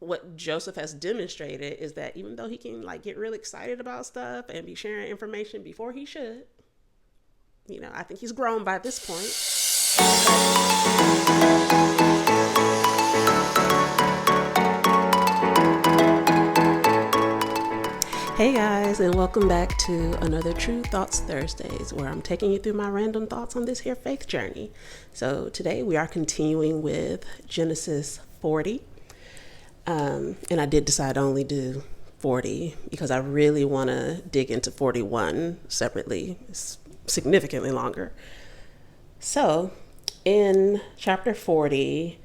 what Joseph has demonstrated is that even though he can like get really excited about stuff and be sharing information before he should, I think he's grown by this point. Hey guys, and welcome back to another True Thoughts Thursdays, where I'm taking you through my random thoughts on this here faith journey. So today we are continuing with Genesis 40. And I did decide to only do 40 because I really want to dig into 41 separately. It's significantly longer. So in chapter 40,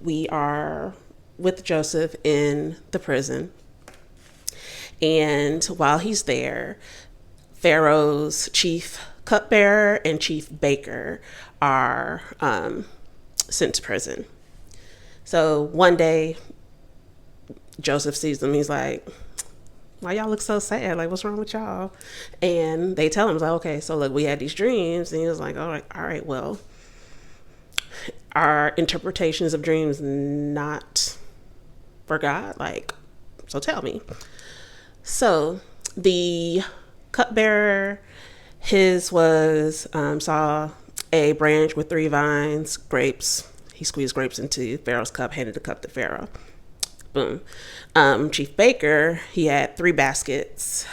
we are with Joseph in the prison. And while he's there, Pharaoh's chief cupbearer and chief baker are sent to prison. So one day, Joseph sees them. He's like, why y'all look so sad? Like, what's wrong with y'all? And they tell him, like, okay, so look, we had these dreams. And he was like, all right, well, our interpretations of dreams not for God? Like, so tell me. So the cupbearer, his was, saw a branch with 3 vines, grapes. He squeezed grapes into Pharaoh's cup, handed the cup to Pharaoh. Boom. Chief baker, he had 3 baskets,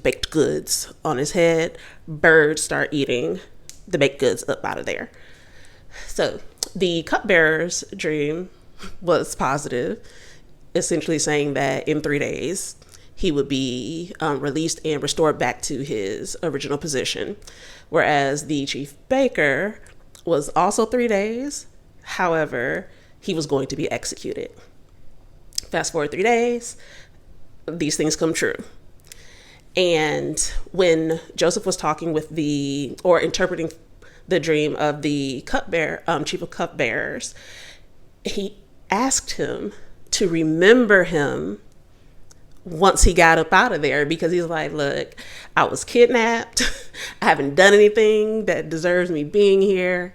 baked goods on his head. Birds start eating the baked goods up out of there. So the cupbearer's dream was positive, essentially saying that in 3 days, he would be released and restored back to his original position. Whereas the chief baker was also 3 days. However, he was going to be executed. Fast forward 3 days, these things come true. And when Joseph was talking with or interpreting the dream of the cupbearer, chief of cupbearers, he asked him to remember him once he got up out of there, because he's like, look, I was kidnapped. I haven't done anything that deserves me being here.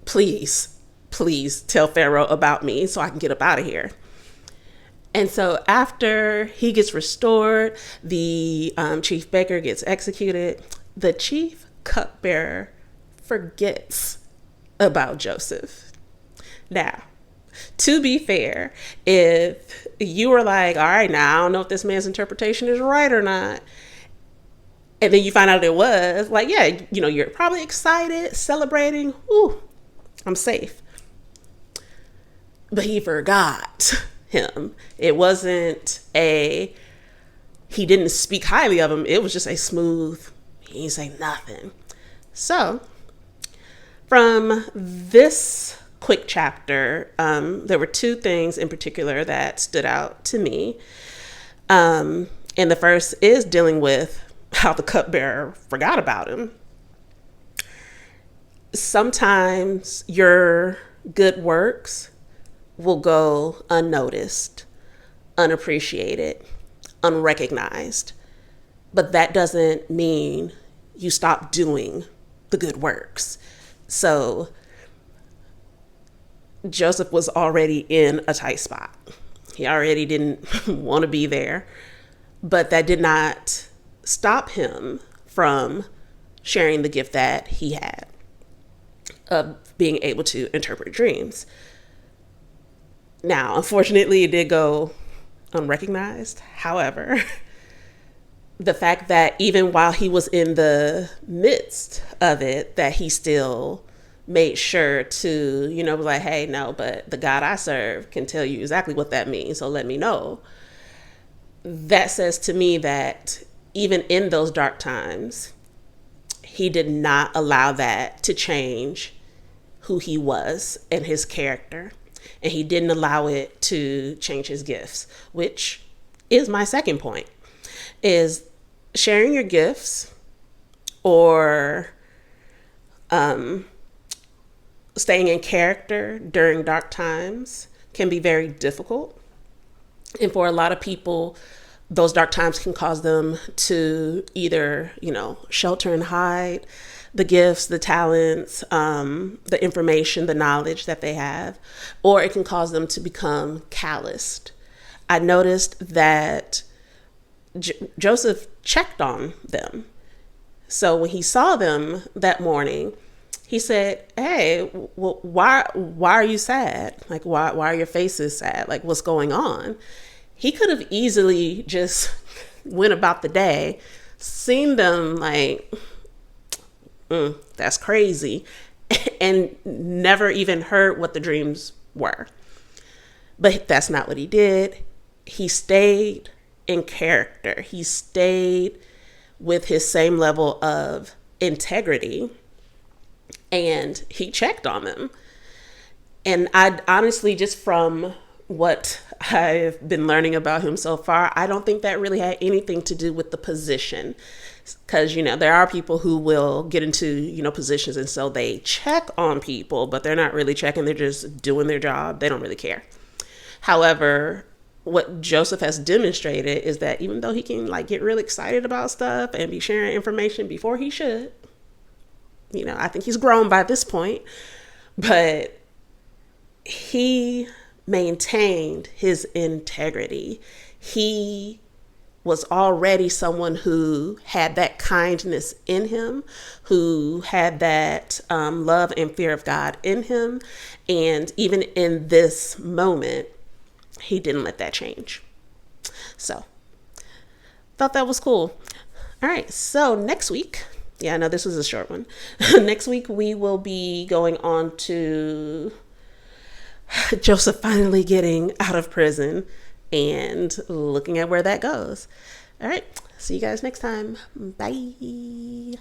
Please tell Pharaoh about me so I can get up out of here. And so after he gets restored, the chief baker gets executed. The chief cupbearer forgets about Joseph. Now, to be fair, if you were like, all right, now I don't know if this man's interpretation is right or not, and then you find out it was, like, yeah, you're probably excited, celebrating, ooh, I'm safe. But he forgot him. It wasn't he didn't speak highly of him. It was just a smooth, he didn't say nothing. So from this quick chapter, there were 2 things in particular that stood out to me. And the first is dealing with how the cupbearer forgot about him. Sometimes your good works will go unnoticed, unappreciated, unrecognized. But that doesn't mean you stop doing the good works. So Joseph was already in a tight spot. He already didn't want to be there, but that did not stop him from sharing the gift that he had of being able to interpret dreams. Now, unfortunately, it did go unrecognized. However, the fact that even while he was in the midst of it, that he still made sure to, be like, hey, no, but the God I serve can tell you exactly what that means, so let me know. That says to me that even in those dark times, he did not allow that to change who he was and his character. And he didn't allow it to change his gifts, which is my second point, is sharing your gifts or staying in character during dark times can be very difficult. And for a lot of people, those dark times can cause them to either, shelter and hide, the gifts, the talents, the information, the knowledge that they have, or it can cause them to become calloused. I noticed that Joseph checked on them. So when he saw them that morning, he said, "Hey, well, why are you sad? Like, why are your faces sad? Like, what's going on?" He could have easily just went about the day, seen them like, that's crazy, and never even heard what the dreams were. But that's not what he did. He stayed in character. He stayed with his same level of integrity, and he checked on them. And I honestly, just from what I've been learning about him so far, I don't think that really had anything to do with the position. Because, there are people who will get into, positions, and so they check on people, but they're not really checking. They're just doing their job. They don't really care. However, what Joseph has demonstrated is that even though he can get really excited about stuff and be sharing information before he should, I think he's grown by this point, but he maintained his integrity. He was already someone who had that kindness in him, who had that love and fear of God in him. And even in this moment, he didn't let that change. So, thought that was cool. All right, so next week, I know this was a short one. Next week, we will be going on to Joseph finally getting out of prison and looking at where that goes. All right, see you guys next time. Bye.